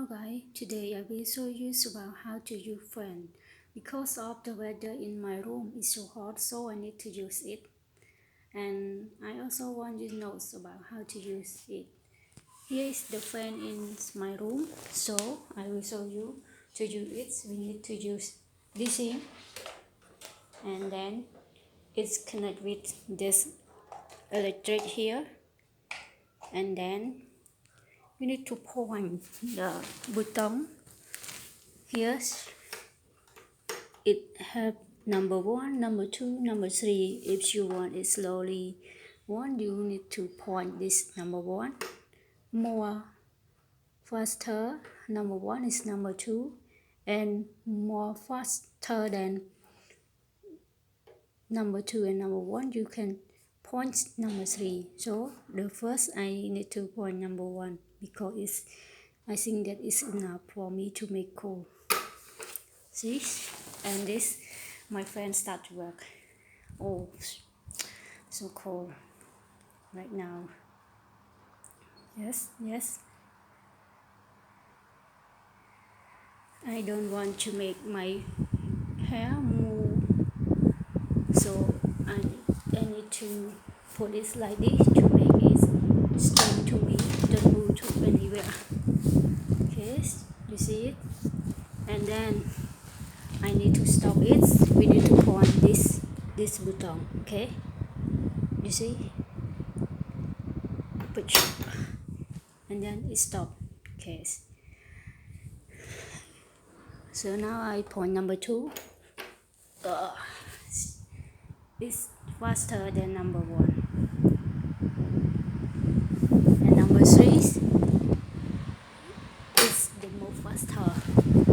guys, today I will show you about how to use fan. Because of the weather in my room is so hot, so I need to use it. And I also want you to know about how to use it. Here is the fan in my room, so I will show you to use it. We need to use this here, and then it's connected with this electric here, and then you need to point the button. Here it have number 1, number 2, number 3. If you want it slowly you need to point this number 1 more faster. Number 1 is number 2, and more faster than number 2 and number 1 you can point number 3. So the first I need to point number 1 because I think that is enough for me to make cool. See, and this my fan start to work. Oh, so cold right now. Yes, I don't want to make my hair move, so I need to put it like this to make it stand to me, don't move to anywhere. Okay, you see it, and then I need to stop it. We need to point this button. Okay, you see, push, and then it stop. Okay, so now I point number 2. It's faster than number 1, and number 3 is the most faster.